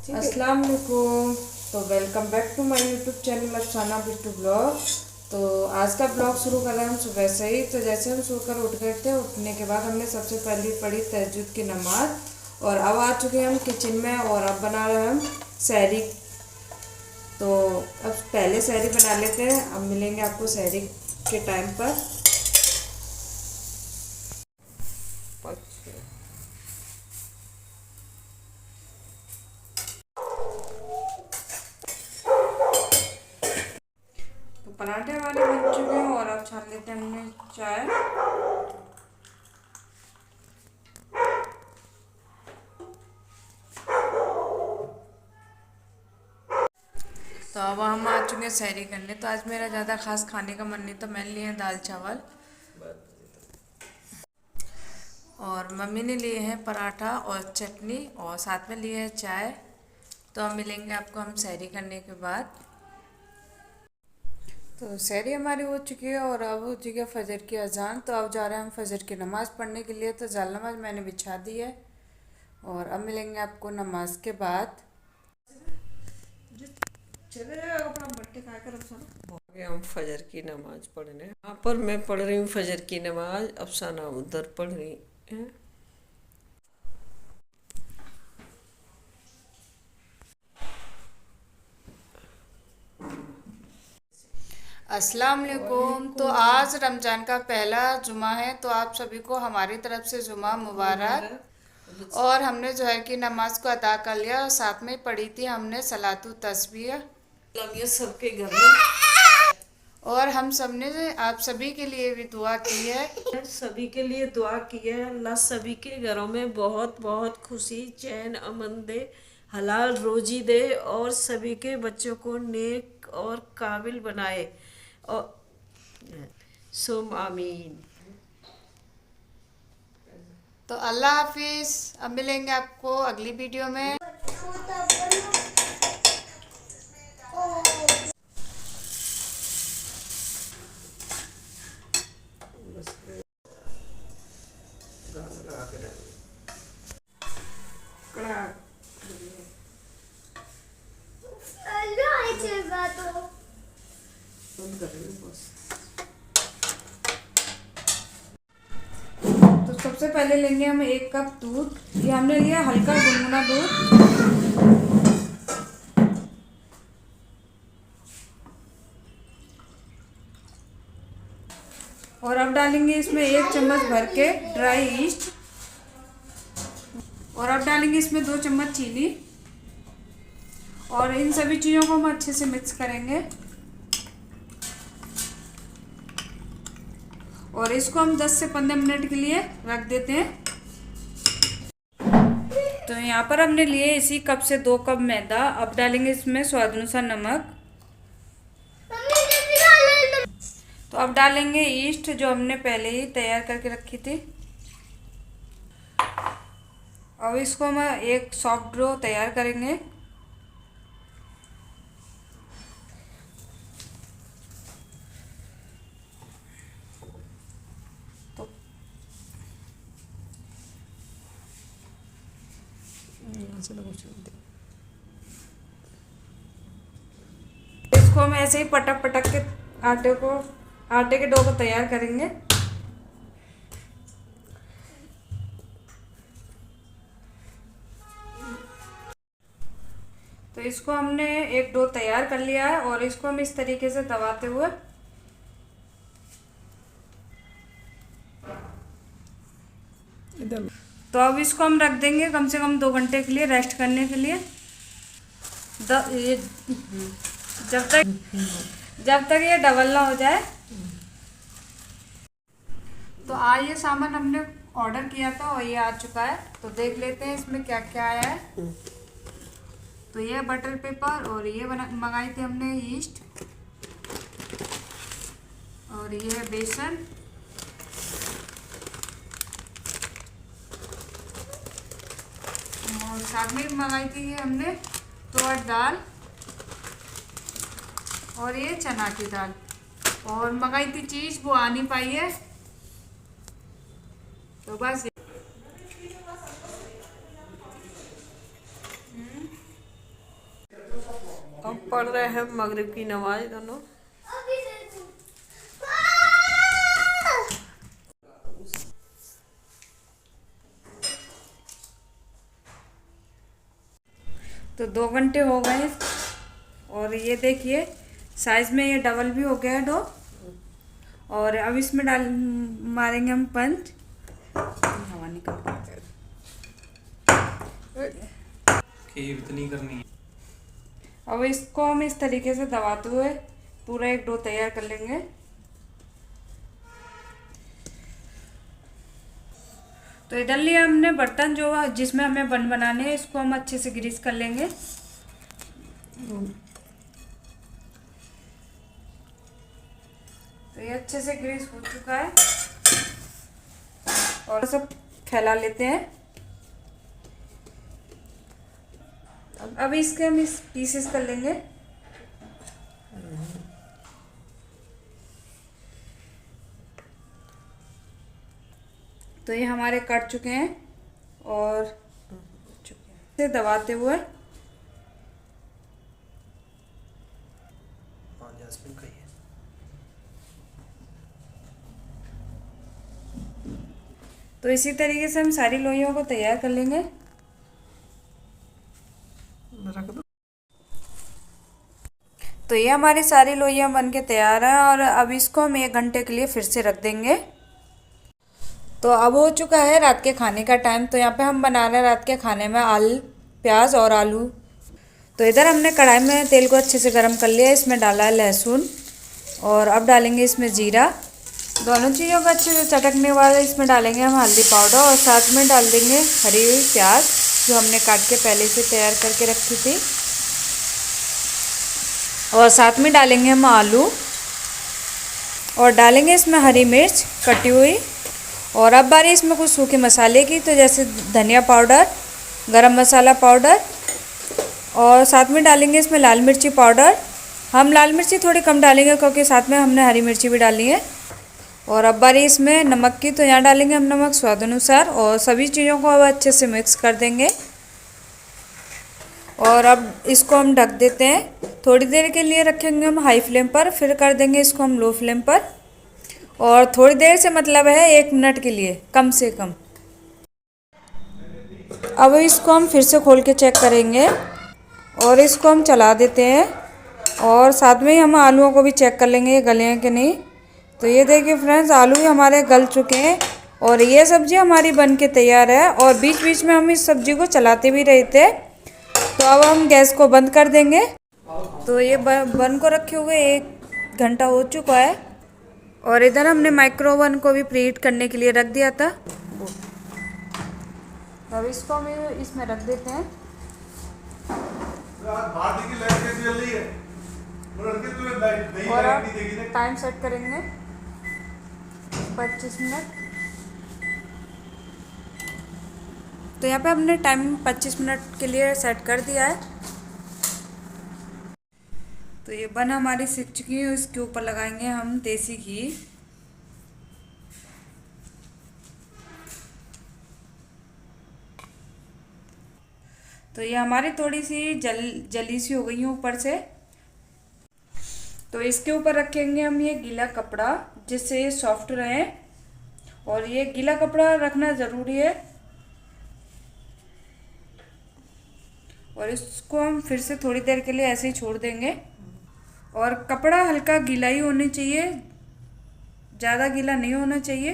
अस्सलाम वालेकुम। तो welcome back to my YouTube channel Afsana Bittu blog. तो आज का ब्लॉग शुरू कर रहे हैं हम सुबह से ही। तो जैसे हम सोकर उठ गए थे, उठने के बाद हमने सबसे पहले पढ़ी तहज्जुद की नमाज और अब आ चुके हैं हम किचन में और अब बना रहे हैं हम सहरी। तो अब पहले सहरी बना लेते हैं, अब मिलेंगे आपको सहरी के टाइम पर। तो पराठे हमारे बन चुके हैं और अब छान लेते हैं हमने चाय। तो अब हम आ चुके हैं सहरी करने। तो आज मेरा ज़्यादा खास खाने का मन नहीं, तो मैंने लिए हैं दाल चावल और मम्मी ने लिए हैं पराठा और चटनी और साथ में लिए है चाय। तो अब मिलेंगे आपको हम सहरी करने के बाद। तो सहरी हमारी हो चुकी है और अब हो चुकी है फजर की अजान। तो अब जा रहे हैं हम फजर की नमाज़ पढ़ने के लिए। तो जाल नमाज मैंने बिछा दी है और अब मिलेंगे आपको नमाज के बाद। चले जाएगा अपना बट्टे खा कर आगे हम फजर की नमाज पढ़ने, यहाँ पर मैं पढ़ रही हूँ फजर की नमाज, अफसाना उधर पढ़ रही है। अस्सलाम वालेकुम। तो आज रमज़ान का पहला जुमा है, तो आप सभी को हमारी तरफ से जुमा मुबारक। और हमने जोहर की नमाज को अदा कर लिया और साथ में पढ़ी थी हमने सलातु तस्बीह। अब ये सबके घर में और हम सब ने आप सभी के लिए भी दुआ की है। सभी के लिए दुआ की है। अल्लाह सभी के घरों में बहुत बहुत खुशी, चैन, अमन दे, हलाल रोजी दे और सभी के बच्चों को नेक और काबिल बनाए और सुम आमीन। तो अल्लाह हाफिज। अब मिलेंगे आपको अगली वीडियो में। तो सबसे पहले लेंगे हम 1 कप दूध। ये हमने लिया हल्का गुनगुना दूध। और अब डालेंगे इसमें 1 चम्मच भर के ड्राई ईस्ट और अब डालेंगे इसमें 2 चम्मच चीनी और इन सभी चीज़ों को हम अच्छे से मिक्स करेंगे और इसको हम 10 से 15 मिनट के लिए रख देते हैं। तो यहाँ पर हमने लिए इसी कप से 2 कप मैदा। अब डालेंगे इसमें स्वाद अनुसार नमक। तो अब डालेंगे ईस्ट जो हमने पहले ही तैयार करके रखी थी। अब इसको हम एक सॉफ्ट डो तैयार करेंगे। तो इसको हम ऐसे ही पटक पटक के आटे के डो को तैयार करेंगे। तो इसको हमने एक डो तैयार कर लिया है और इसको हम इस तरीके से दबाते हुए तो अब इसको हम रख देंगे कम से कम 2 घंटे के लिए रेस्ट करने के लिए। ये जब तक ये डबल ना हो जाए। तो ये सामान हमने ऑर्डर किया था और ये आ चुका है। तो देख लेते हैं इसमें क्या क्या आया है। तो ये बटर पेपर और ये मंगाई थी हमने ईस्ट और ये है बेसन और साथ में मंगाई थी ये हमने तुअर दाल और ये चना की दाल और मंगाई थी चीज़, वो आ नहीं पाई है। तो बस पढ़ रहे हैं मगरिब की नमाज दोनों। तो 2 घंटे हो गए और ये देखिए साइज में ये डबल भी हो गया है डो। और अब इसमें डाल मारेंगे हम पंच। हवा निकल खीर इतनी करनी है। अब इसको हम इस तरीके से दबाते हुए पूरा एक डो तैयार कर लेंगे। तो इधर लिया हमने बर्तन जो जिसमें हमें बन बनाने हैं, इसको हम अच्छे से ग्रीस कर लेंगे। तो ये अच्छे से ग्रीस हो चुका है और सब फैला लेते हैं। अब इसके हम इस पीसेस कर लेंगे। तो ये हमारे कट चुके हैं और से दबाते हुए जैस्मिन का ही है। तो इसी तरीके से हम सारी लोइयों को तैयार कर लेंगे। तो ये हमारी सारी लोइयां बन के तैयार हैं और अब इसको हम 1 घंटे के लिए फिर से रख देंगे। तो अब हो चुका है रात के खाने का टाइम। तो यहाँ पे हम बना रहे हैं रात के खाने में आलू प्याज और आलू। तो इधर हमने कढ़ाई में तेल को अच्छे से गर्म कर लिया। इसमें डाला है लहसुन और अब डालेंगे इसमें जीरा। दोनों चीज़ों को अच्छे से चटकने वाले इसमें डालेंगे हम हल्दी पाउडर और साथ में डाल देंगे हरी हुई प्याज जो हमने काट के पहले से तैयार करके रखी थी। और साथ में डालेंगे हम आलू और डालेंगे इसमें हरी मिर्च कटी हुई। और अब बारी इसमें कुछ सूखे मसाले की, तो जैसे धनिया पाउडर, गरम मसाला पाउडर और साथ में डालेंगे इसमें लाल मिर्ची पाउडर। हम लाल मिर्ची थोड़ी कम डालेंगे क्योंकि साथ में हमने हरी मिर्ची भी डाली है। और अब बारी इसमें नमक की, तो यहाँ डालेंगे हम नमक स्वाद अनुसार और सभी चीज़ों को अब अच्छे से मिक्स कर देंगे। और अब इसको हम ढक देते हैं। थोड़ी देर के लिए रखेंगे हम हाई फ्लेम पर, फिर कर देंगे इसको हम लो फ्लेम पर। और थोड़ी देर से मतलब है 1 मिनट के लिए कम से कम। अब इसको हम फिर से खोल के चेक करेंगे और इसको हम चला देते हैं। और साथ में ही हम आलूओं को भी चेक कर लेंगे ये गले हैं कि नहीं। तो ये देखिए फ्रेंड्स, आलू ही हमारे गल चुके हैं और ये सब्ज़ी हमारी बन के तैयार है। और बीच बीच में हम इस सब्ज़ी को चलाते भी रहे थे। तो अब हम गैस को बंद कर देंगे। तो ये बन को रखे हुए 1 घंटा हो चुका है और इधर हमने माइक्रो ओवन को भी प्रीहीट करने के लिए रख दिया था। अब इसको हम इसमें रख देते हैं। और अब टाइम सेट करेंगे 25 मिनट। तो यहाँ पे हमने टाइम 25 मिनट के लिए सेट कर दिया है। तो ये बन हमारी सीख चुकी है। इसके ऊपर लगाएंगे हम देसी घी। तो ये हमारी थोड़ी सी जली सी हो गई है ऊपर से। तो इसके ऊपर रखेंगे हम ये गीला कपड़ा जिससे ये सॉफ्ट रहे। और ये गीला कपड़ा रखना ज़रूरी है। और इसको हम फिर से थोड़ी देर के लिए ऐसे ही छोड़ देंगे। और कपड़ा हल्का गीला ही होना चाहिए, ज़्यादा गीला नहीं होना चाहिए।